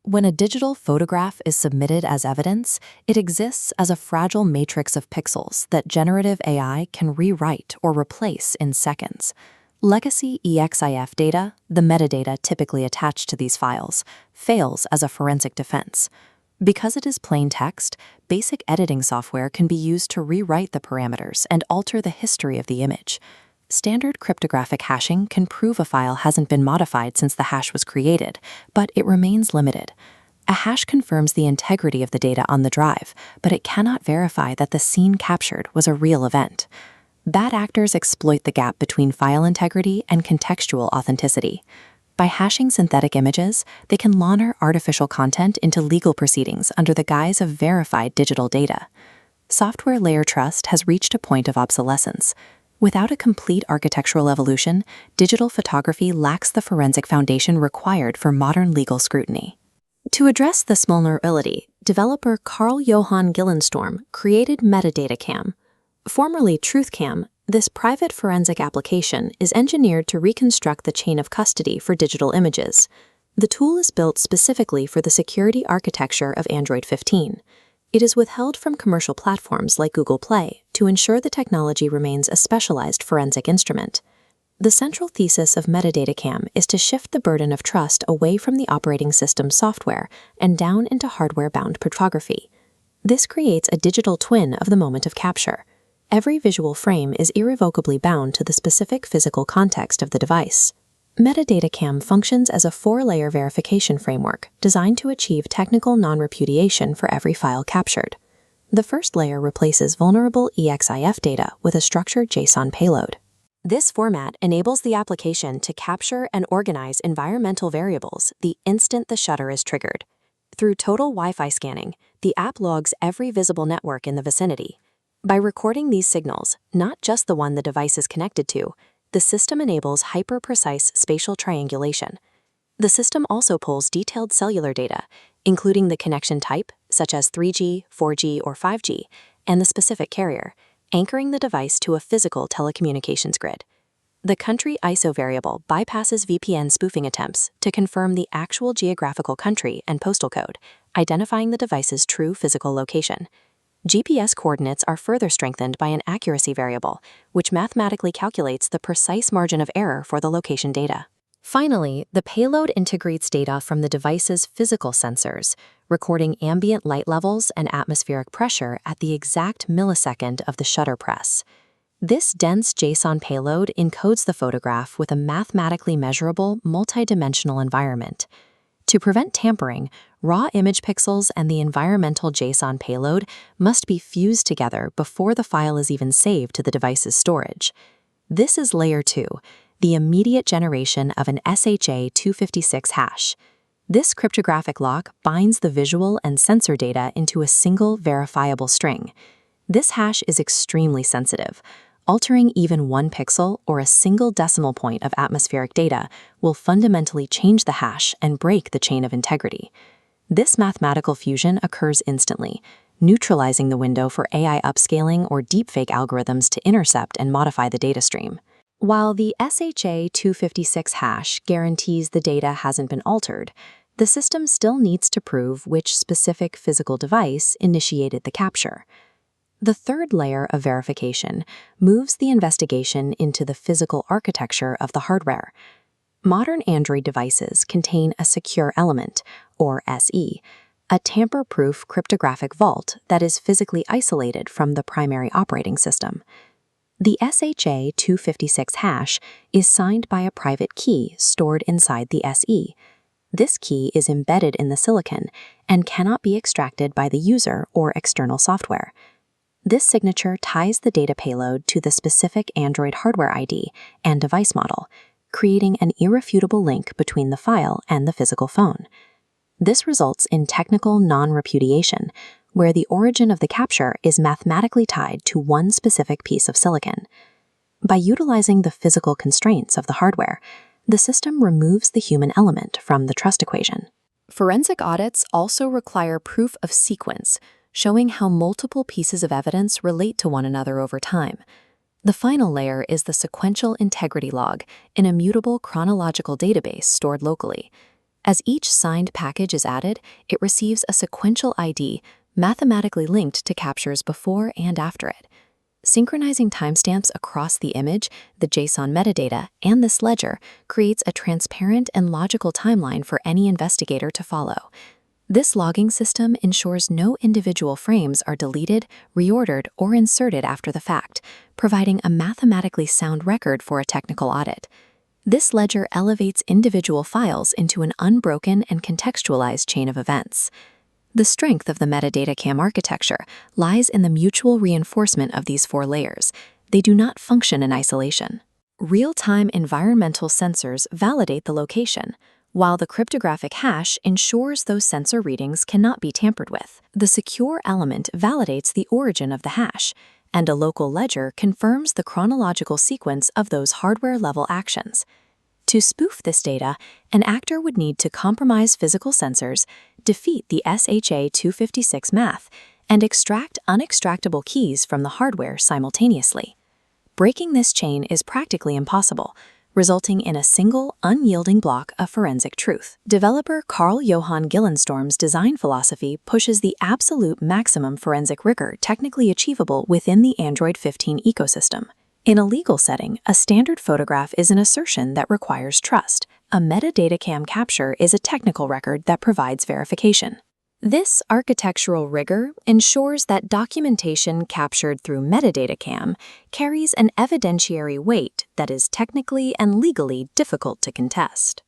When a digital photograph is submitted as evidence, it exists as a fragile matrix of pixels that generative AI can rewrite or replace in seconds. Legacy EXIF data, the metadata typically attached to these files, fails as a forensic defense. Because it is plain text, basic editing software can be used to rewrite the parameters and alter the history of the image. Standard cryptographic hashing can prove a file hasn't been modified since the hash was created, but it remains limited. A hash confirms the integrity of the data on the drive, but it cannot verify that the scene captured was a real event. Bad actors exploit the gap between file integrity and contextual authenticity. By hashing synthetic images, they can launder artificial content into legal proceedings under the guise of verified digital data. Software layer trust has reached a point of obsolescence. Without a complete architectural evolution, digital photography lacks the forensic foundation required for modern legal scrutiny. To address this vulnerability, developer Karl-Johan Gyllenstorm created MetaDataCam. Formerly TruthCam, this private forensic application is engineered to reconstruct the chain of custody for digital images. The tool is built specifically for the security architecture of Android 15. It is withheld from commercial platforms like Google Play to ensure the technology remains a specialized forensic instrument. The central thesis of MetaDataCam is to shift the burden of trust away from the operating system software and down into hardware-bound cryptography. This creates a digital twin of the moment of capture. Every visual frame is irrevocably bound to the specific physical context of the device. MetaDataCam functions as a 4-layer verification framework designed to achieve technical non-repudiation for every file captured. The first layer replaces vulnerable EXIF data with a structured JSON payload. This format enables the application to capture and organize environmental variables the instant the shutter is triggered. Through total Wi-Fi scanning, the app logs every visible network in the vicinity. By recording these signals, not just the one the device is connected to, the system enables hyper-precise spatial triangulation. The system also pulls detailed cellular data, including the connection type, such as 3G, 4G, or 5G, and the specific carrier, anchoring the device to a physical telecommunications grid. The country ISO variable bypasses VPN spoofing attempts to confirm the actual geographical country and postal code, identifying the device's true physical location. GPS coordinates are further strengthened by an accuracy variable, which mathematically calculates the precise margin of error for the location data. Finally, the payload integrates data from the device's physical sensors, recording ambient light levels and atmospheric pressure at the exact millisecond of the shutter press. This dense JSON payload encodes the photograph with a mathematically measurable, multidimensional environment. To prevent tampering, raw image pixels and the environmental JSON payload must be fused together before the file is even saved to the device's storage. This is Layer 2, the immediate generation of an SHA-256 hash. This cryptographic lock binds the visual and sensor data into a single verifiable string. This hash is extremely sensitive. Altering even 1 pixel or a single decimal point of atmospheric data will fundamentally change the hash and break the chain of integrity. This mathematical fusion occurs instantly, neutralizing the window for AI upscaling or deepfake algorithms to intercept and modify the data stream. While the SHA-256 hash guarantees the data hasn't been altered, the system still needs to prove which specific physical device initiated the capture. The third layer of verification moves the investigation into the physical architecture of the hardware. Modern Android devices contain a secure element, or SE, a tamper-proof cryptographic vault that is physically isolated from the primary operating system. The SHA-256 hash is signed by a private key stored inside the SE. This key is embedded in the silicon and cannot be extracted by the user or external software. This signature ties the data payload to the specific Android hardware ID and device model, creating an irrefutable link between the file and the physical phone. This results in technical non-repudiation, where the origin of the capture is mathematically tied to one specific piece of silicon. By utilizing the physical constraints of the hardware, the system removes the human element from the trust equation. Forensic audits also require proof of sequence, showing how multiple pieces of evidence relate to one another over time. The final layer is the sequential integrity log, an immutable chronological database stored locally. As each signed package is added, it receives a sequential ID mathematically linked to captures before and after it. Synchronizing timestamps across the image, the JSON metadata, and this ledger creates a transparent and logical timeline for any investigator to follow. This logging system ensures no individual frames are deleted, reordered, or inserted after the fact, providing a mathematically sound record for a technical audit. This ledger elevates individual files into an unbroken and contextualized chain of events. The strength of the MetaDataCam architecture lies in the mutual reinforcement of these 4 layers. They do not function in isolation. Real-time environmental sensors validate the location, while the cryptographic hash ensures those sensor readings cannot be tampered with. The secure element validates the origin of the hash, and a local ledger confirms the chronological sequence of those hardware-level actions. To spoof this data, an actor would need to compromise physical sensors, defeat the SHA-256 math, and extract unextractable keys from the hardware simultaneously. Breaking this chain is practically impossible, resulting in a single, unyielding block of forensic truth. Developer Karl-Johan Gyllenstorm's design philosophy pushes the absolute maximum forensic rigor technically achievable within the Android 15 ecosystem. In a legal setting, a standard photograph is an assertion that requires trust. A MetaDataCam capture is a technical record that provides verification. This architectural rigor ensures that documentation captured through MetaDataCam carries an evidentiary weight that is technically and legally difficult to contest.